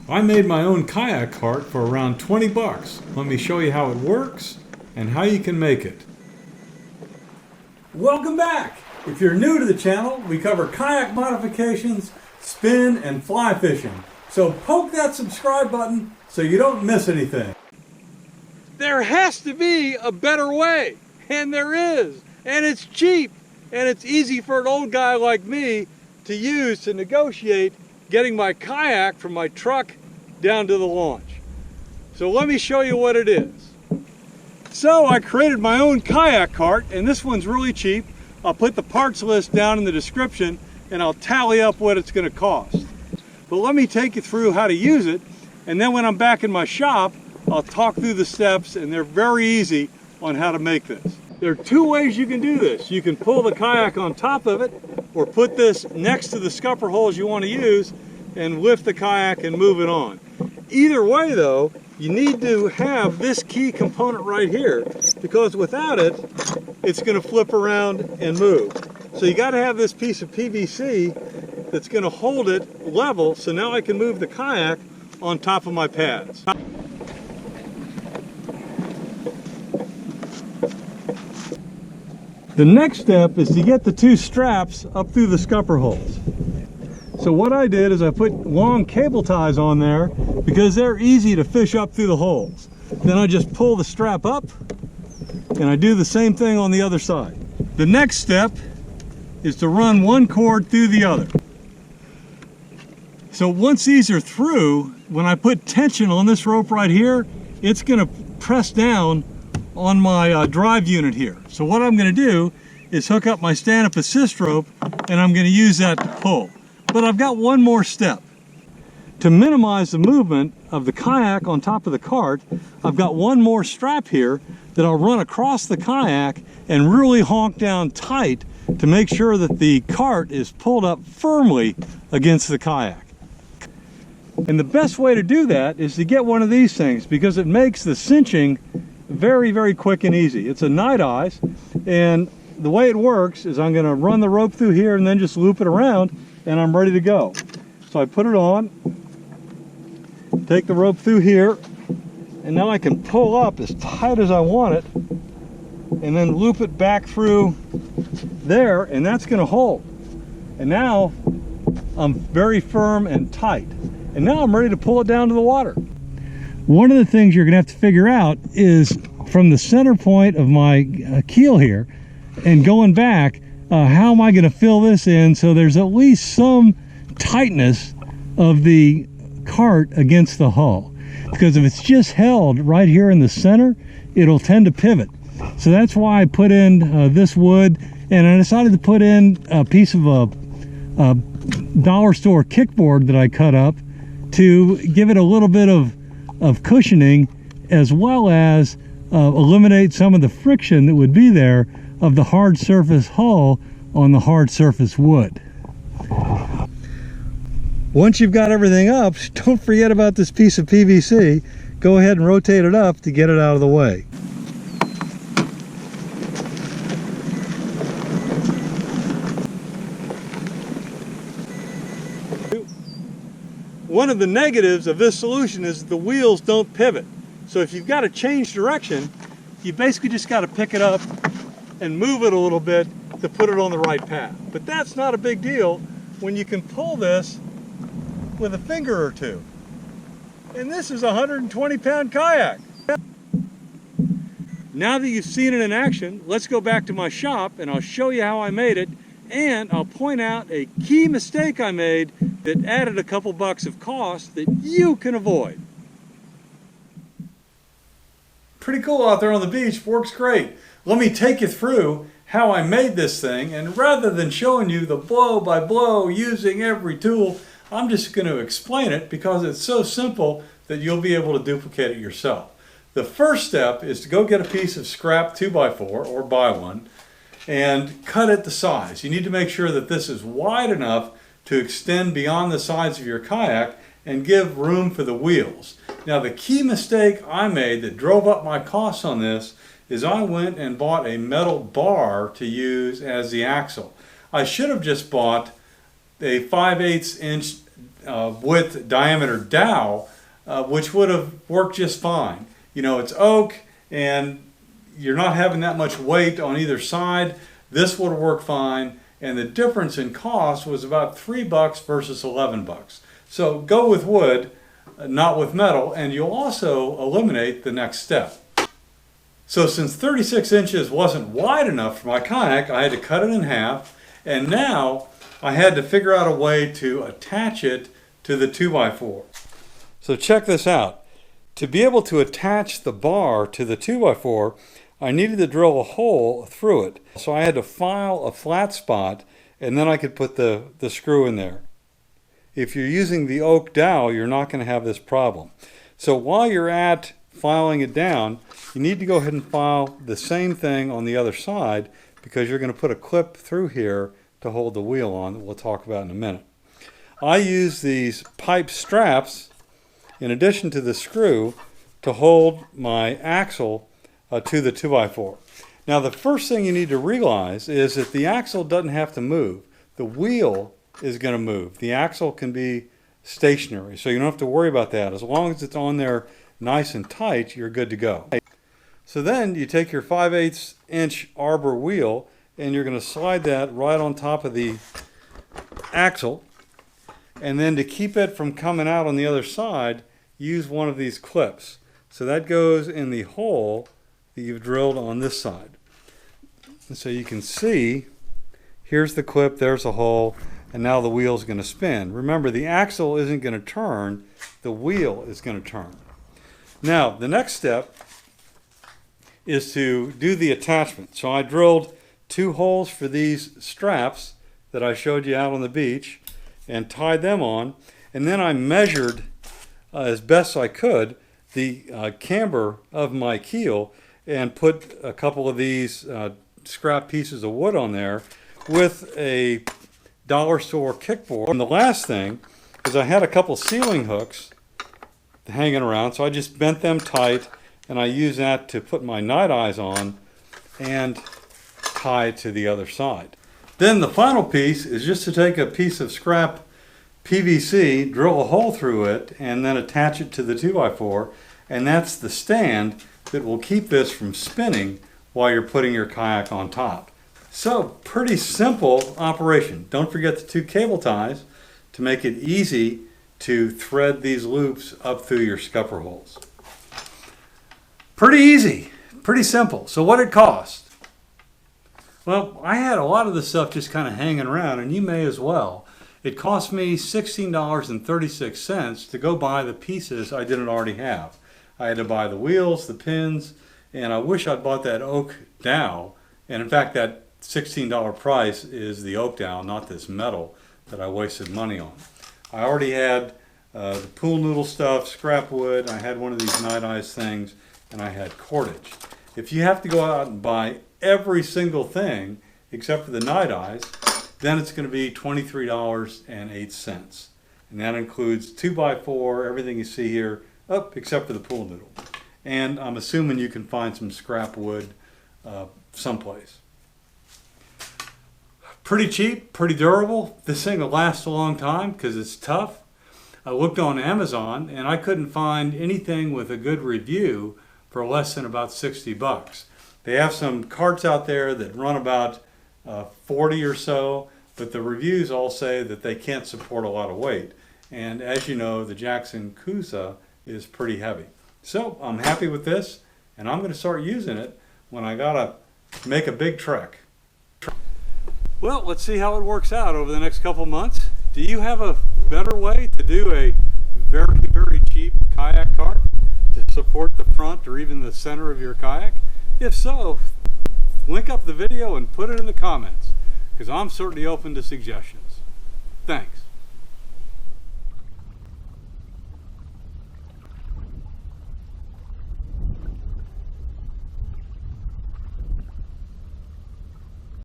I made my own kayak cart for around 20 bucks. Let me show you how it works and how you can make it. Welcome back! If you're new to the channel, we cover kayak modifications, spin, and fly fishing. So poke that subscribe button so you don't miss anything. There has to be a better way, and there is, and it's cheap, and it's easy for an old guy like me to use to negotiate getting my kayak from my truck down to the launch. So let me show you what it is. So I created my own kayak cart, and this one's really cheap. I'll put the parts list down in the description and I'll tally up what it's going to cost. But let me take you through how to use it, and then when I'm back in my shop, I'll talk through the steps, and they're very easy on how to make this. There are two ways you can do this. You can pull the kayak on top of it, or put this next to the scupper holes you want to use and lift the kayak and move it on. Either way though, you need to have this key component right here, because without it, it's going to flip around and move. So you got to have this piece of PVC that's going to hold it level, so now I can move the kayak on top of my pads. The next step is to get the two straps up through the scupper holes. So what I did is I put long cable ties on there because they're easy to fish up through the holes. Then I just pull the strap up, and I do the same thing on the other side. The next step is to run one cord through the other. So once these are through, when I put tension on this rope right here, it's going to press down on my drive unit here. So what I'm going to do is hook up my stand-up assist rope, and I'm going to use that to pull. But I've got one more step. To minimize the movement of the kayak on top of the cart, I've got one more strap here that I'll run across the kayak and really honk down tight to make sure that the cart is pulled up firmly against the kayak. And the best way to do that is to get one of these things, because it makes the cinching very, very quick and easy. It's a night eyes, and the way it works is I'm going to run the rope through here and then just loop it around, and I'm ready to go. So I put it on, take the rope through here, and now I can pull up as tight as I want it, and then loop it back through there, and that's going to hold. And now I'm very firm and tight. And now I'm ready to pull it down to the water. One of the things you're gonna have to figure out is from the center point of my keel here and going back, how am I gonna fill this in so there's at least some tightness of the cart against the hull. Because if it's just held right here in the center, it'll tend to pivot. So that's why I put in this wood, and I decided to put in a piece of a dollar store kickboard that I cut up to give it a little bit of cushioning, as well as eliminate some of the friction that would be there of the hard surface hull on the hard surface wood. Once you've got everything up, don't forget about this piece of PVC. Go ahead and rotate it up to get it out of the way. One of the negatives of this solution is the wheels don't pivot. So if you've got to change direction, you basically just got to pick it up and move it a little bit to put it on the right path. But that's not a big deal when you can pull this with a finger or two. And this is a 120-pound kayak. Now that you've seen it in action, let's go back to my shop and I'll show you how I made it, and I'll point out a key mistake I made that added a couple bucks of cost that you can avoid. Pretty cool out there on the beach, works great. Let me take you through how I made this thing, and rather than showing you the blow by blow using every tool, I'm just going to explain it because it's so simple that you'll be able to duplicate it yourself. The first step is to go get a piece of scrap 2x4 or buy one and cut it to size. You need to make sure that this is wide enough to extend beyond the sides of your kayak and give room for the wheels. Now the key mistake I made that drove up my costs on this is I went and bought a metal bar to use as the axle. I should have just bought a 5/8 inch width diameter dowel, which would have worked just fine. You know, it's oak and you're not having that much weight on either side. This would have worked fine, and the difference in cost was about $3 versus $11. So go with wood, not with metal, and you'll also eliminate the next step. So since 36 inches wasn't wide enough for my kayak, I had to cut it in half, and now I had to figure out a way to attach it to the 2x4. So check this out. To be able to attach the bar to the 2x4, I needed to drill a hole through it. So I had to file a flat spot, and then I could put the screw in there. If you're using the oak dowel, you're not going to have this problem. So while you're at filing it down, you need to go ahead and file the same thing on the other side, because you're going to put a clip through here to hold the wheel on that we'll talk about in a minute. I use these pipe straps in addition to the screw to hold my axle to the 2x4. Now the first thing you need to realize is that the axle doesn't have to move. The wheel is going to move. The axle can be stationary, so you don't have to worry about that. As long as it's on there nice and tight, you're good to go. So then you take your 5/8 inch arbor wheel and you're going to slide that right on top of the axle, and then to keep it from coming out on the other side, use one of these clips. So that goes in the hole that you've drilled on this side. And so you can see, here's the clip, there's a hole, and now the wheel's going to spin. Remember, the axle isn't going to turn, the wheel is going to turn. Now, the next step is to do the attachment. So I drilled 2 holes for these straps that I showed you out on the beach and tied them on, and then I measured as best I could the camber of my keel and put a couple of these scrap pieces of wood on there with a dollar store kickboard. And the last thing is I had a couple ceiling hooks hanging around, so I just bent them tight and I used that to put my night eyes on and tie it to the other side. Then the final piece is just to take a piece of scrap PVC, drill a hole through it, and then attach it to the 2x4, and that's the stand that will keep this from spinning while you're putting your kayak on top. So, pretty simple operation. Don't forget the 2 cable ties to make it easy to thread these loops up through your scupper holes. Pretty easy, pretty simple. So what did it cost? Well, I had a lot of this stuff just kind of hanging around, and you may as well. It cost me $16.36 to go buy the pieces I didn't already have. I had to buy the wheels, the pins, and I wish I'd bought that oak dowel. And in fact, that $16 price is the oak dowel, not this metal that I wasted money on. I already had the pool noodle stuff, scrap wood, I had one of these night eyes things, and I had cordage. If you have to go out and buy every single thing except for the night eyes, then it's going to be $23.08. And that includes 2x4, everything you see here, except for the pool noodle. And I'm assuming you can find some scrap wood someplace. Pretty cheap, pretty durable. This thing will last a long time because it's tough. I looked on Amazon and I couldn't find anything with a good review for less than about $60. They have some carts out there that run about 40 or so, but the reviews all say that they can't support a lot of weight. And as you know, the Jackson Coosa is pretty heavy. So I'm happy with this, and I'm going to start using it when I gotta make a big trek. Well, let's see how it works out over the next couple months. Do you have a better way to do a very, very cheap kayak cart to support the front or even the center of your kayak? If so, link up the video and put it in the comments, because I'm certainly open to suggestions. Thanks.